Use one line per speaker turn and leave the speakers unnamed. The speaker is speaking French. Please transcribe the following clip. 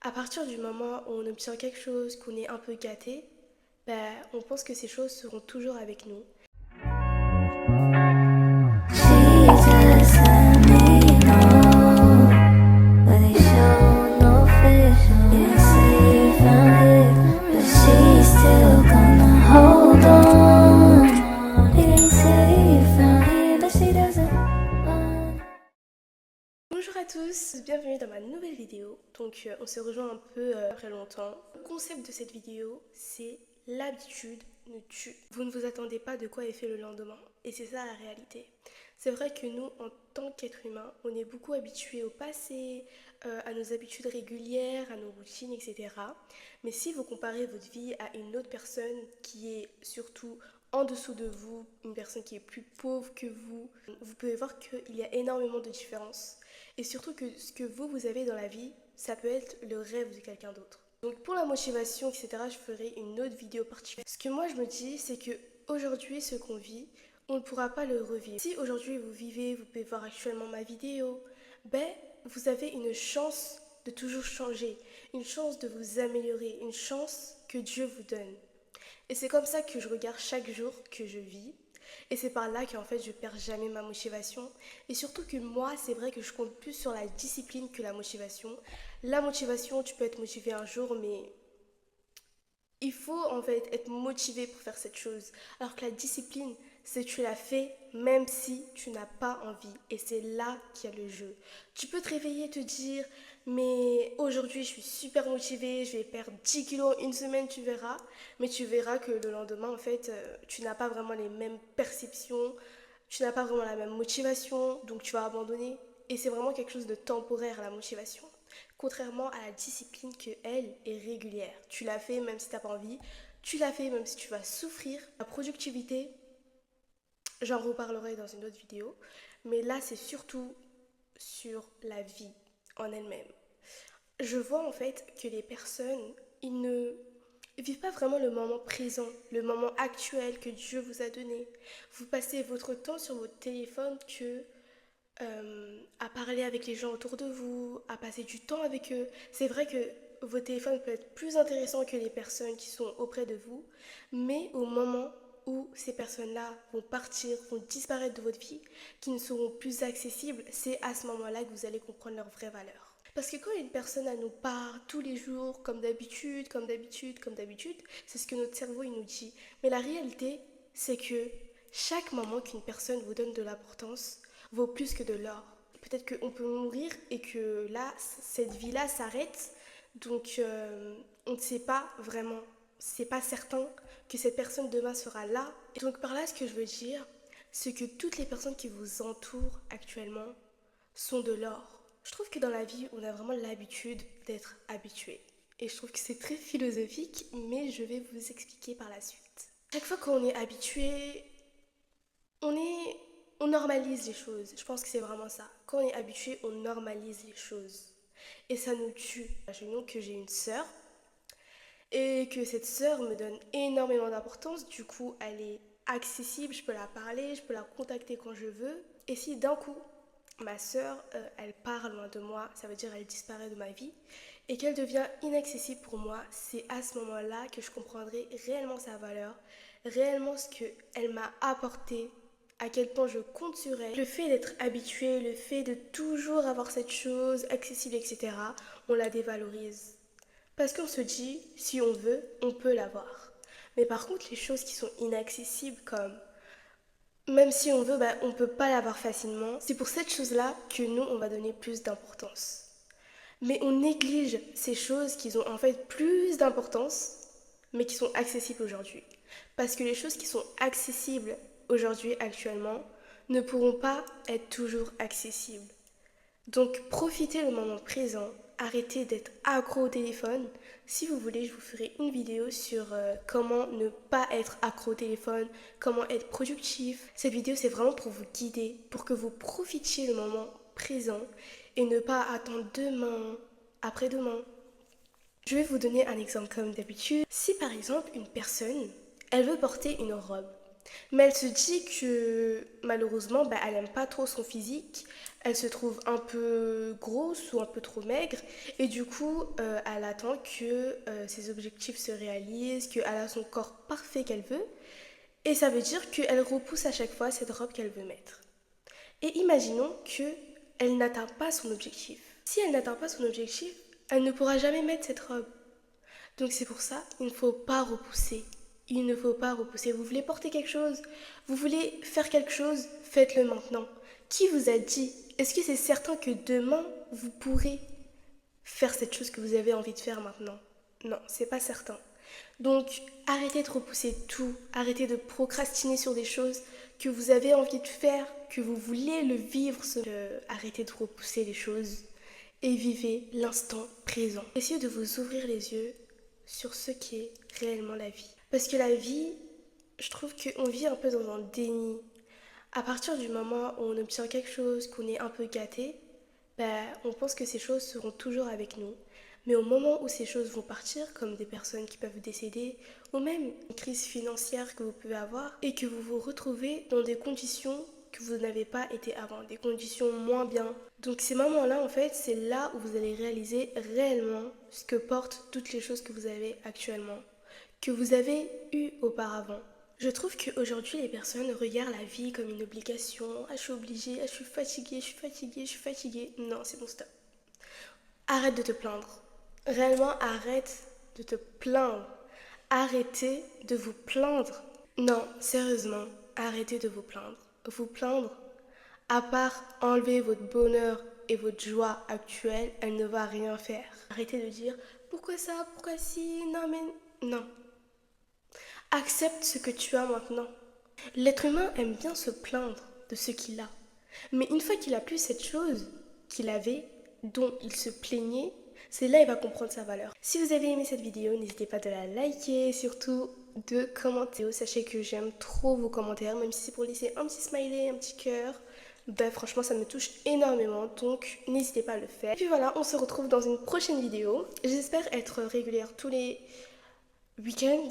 À partir du moment où on obtient quelque chose, qu'on est un peu gâté, on pense que ces choses seront toujours avec nous.
Jesus, let me know, but they show no fish. Didn't say you found it, but she's still gonna hold on. Didn't say you found it, but she doesn't want.
Bonjour à tous, bienvenue dans ma nouvelle vidéo. Donc on se rejoint un peu après longtemps. Le concept de cette vidéo, c'est l'habitude nous tue. Vous ne vous attendez pas de quoi est fait le lendemain. Et c'est ça la réalité. C'est vrai que nous, en tant qu'être humain, on est beaucoup habitués au passé, à nos habitudes régulières, à nos routines, etc. Mais si vous comparez votre vie à une autre personne qui est surtout en dessous de vous, une personne qui est plus pauvre que vous pouvez voir qu'il y a énormément de différences. Et surtout que ce que vous avez dans la vie, ça peut être le rêve de quelqu'un d'autre. Donc pour la motivation, etc., je ferai une autre vidéo particulière. Ce que moi je me dis, c'est que aujourd'hui, ce qu'on vit, on ne pourra pas le revivre. Si aujourd'hui vous vivez, vous pouvez voir actuellement ma vidéo, vous avez une chance de toujours changer, une chance de vous améliorer, une chance que Dieu vous donne. Et c'est comme ça que je regarde chaque jour que je vis. Et c'est par là qu'en fait je perds jamais ma motivation. Et surtout que moi, c'est vrai que je compte plus sur la discipline que la motivation. La motivation, tu peux être motivé un jour, mais il faut en fait être motivé pour faire cette chose. Alors que la discipline, c'est que tu la fais même si tu n'as pas envie. Et c'est là qu'il y a le jeu. Tu peux te réveiller et te dire, mais aujourd'hui je suis super motivée, je vais perdre 10 kilos une semaine, tu verras. Mais tu verras que le lendemain, en fait, tu n'as pas vraiment les mêmes perceptions, tu n'as pas vraiment la même motivation, donc tu vas abandonner. Et c'est vraiment quelque chose de temporaire, la motivation. Contrairement à la discipline que elle est régulière. Tu la fais même si tu n'as pas envie, tu la fais même si tu vas souffrir. La productivité, j'en reparlerai dans une autre vidéo, mais là c'est surtout sur la vie en elle-même. Je vois en fait que les personnes, ils ne vivent pas vraiment le moment présent, le moment actuel que Dieu vous a donné. Vous passez votre temps sur votre téléphone que à parler avec les gens autour de vous, à passer du temps avec eux. C'est vrai que votre téléphone peut être plus intéressant que les personnes qui sont auprès de vous, mais au moment où ces personnes-là vont partir, vont disparaître de votre vie, qui ne seront plus accessibles, c'est à ce moment-là que vous allez comprendre leur vraie valeur. Parce que quand une personne elle nous parle tous les jours, comme d'habitude, comme d'habitude, comme d'habitude, c'est ce que notre cerveau il nous dit. Mais la réalité, c'est que chaque moment qu'une personne vous donne de l'importance vaut plus que de l'or. Peut-être qu'on peut mourir et que là, cette vie-là s'arrête. Donc, on ne sait pas vraiment. C'est pas certain que cette personne demain sera là. Et donc, par là, ce que je veux dire, c'est que toutes les personnes qui vous entourent actuellement sont de l'or. Je trouve que dans la vie, on a vraiment l'habitude d'être habitué. Et je trouve que c'est très philosophique, mais je vais vous expliquer par la suite. Chaque fois qu'on est habitué, on est on normalise les choses. Je pense que c'est vraiment ça. Quand on est habitué, on normalise les choses. Et ça nous tue. Imaginons que j'ai une sœur et que cette sœur me donne énormément d'importance. Du coup, elle est accessible, je peux la parler, je peux la contacter quand je veux. Et si d'un coup, ma sœur, elle part loin de moi, ça veut dire elle disparaît de ma vie, et qu'elle devient inaccessible pour moi, c'est à ce moment-là que je comprendrai réellement sa valeur, réellement ce qu'elle m'a apporté, à quel point je compte sur elle. Le fait d'être habitué, le fait de toujours avoir cette chose accessible, etc., on la dévalorise. Parce qu'on se dit, si on veut, on peut l'avoir. Mais par contre, les choses qui sont inaccessibles, comme même si on veut, on ne peut pas l'avoir facilement, c'est pour cette chose-là que nous, on va donner plus d'importance. Mais on néglige ces choses qui ont en fait plus d'importance, mais qui sont accessibles aujourd'hui. Parce que les choses qui sont accessibles aujourd'hui, actuellement, ne pourront pas être toujours accessibles. Donc profitez le moment présent, arrêtez d'être accro au téléphone. Si vous voulez, je vous ferai une vidéo sur comment ne pas être accro au téléphone, comment être productif. Cette vidéo, c'est vraiment pour vous guider, pour que vous profitiez le moment présent et ne pas attendre demain, après-demain. Je vais vous donner un exemple comme d'habitude. Si par exemple une personne, elle veut porter une robe, Mais elle se dit que malheureusement, elle n'aime pas trop son physique. Elle se trouve un peu grosse ou un peu trop maigre. Et du coup, elle attend que ses objectifs se réalisent, qu'elle a son corps parfait qu'elle veut. Et ça veut dire qu'elle repousse à chaque fois cette robe qu'elle veut mettre. Et imaginons qu'elle n'atteint pas son objectif. Si elle n'atteint pas son objectif, elle ne pourra jamais mettre cette robe. Donc c'est pour ça, il ne faut pas repousser. Il ne faut pas repousser. Vous voulez porter quelque chose, vous voulez faire quelque chose, faites-le maintenant. Qui vous a dit? Est-ce que c'est certain que demain, vous pourrez faire cette chose que vous avez envie de faire maintenant? Non, c'est pas certain. Donc, arrêtez de repousser tout. Arrêtez de procrastiner sur des choses que vous avez envie de faire, que vous voulez le vivre. Arrêtez de repousser les choses et vivez l'instant présent. Essayez de vous ouvrir les yeux sur ce qu'est réellement la vie. Parce que la vie, je trouve qu'on vit un peu dans un déni. À partir du moment où on obtient quelque chose, qu'on est un peu gâté, on pense que ces choses seront toujours avec nous. Mais au moment où ces choses vont partir, comme des personnes qui peuvent décéder, ou même une crise financière que vous pouvez avoir, et que vous vous retrouvez dans des conditions que vous n'avez pas été avant, des conditions moins bien. Donc ces moments-là, en fait, c'est là où vous allez réaliser réellement ce que portent toutes les choses que vous avez actuellement, que vous avez eues auparavant. Je trouve qu'aujourd'hui, les personnes regardent la vie comme une obligation. Ah, je suis obligée, ah, je suis fatiguée, je suis fatiguée, je suis fatiguée. Non, c'est bon, stop. Arrête de te plaindre. Réellement, arrête de te plaindre. Arrêtez de vous plaindre. Non, sérieusement, arrêtez de vous plaindre. Vous plaindre, à part enlever votre bonheur et votre joie actuelle, elle ne va rien faire. Arrêtez de dire pourquoi ça, pourquoi si, non mais... Non. Accepte ce que tu as maintenant. L'être humain aime bien se plaindre de ce qu'il a. Mais une fois qu'il a plus cette chose qu'il avait, dont il se plaignait, c'est là qu'il va comprendre sa valeur. Si vous avez aimé cette vidéo, n'hésitez pas de la liker et surtout de commenter. Sachez que j'aime trop vos commentaires, même si c'est pour laisser un petit smiley, un petit cœur. Franchement, ça me touche énormément, donc n'hésitez pas à le faire. Et puis voilà, on se retrouve dans une prochaine vidéo. J'espère être régulière tous les week-ends.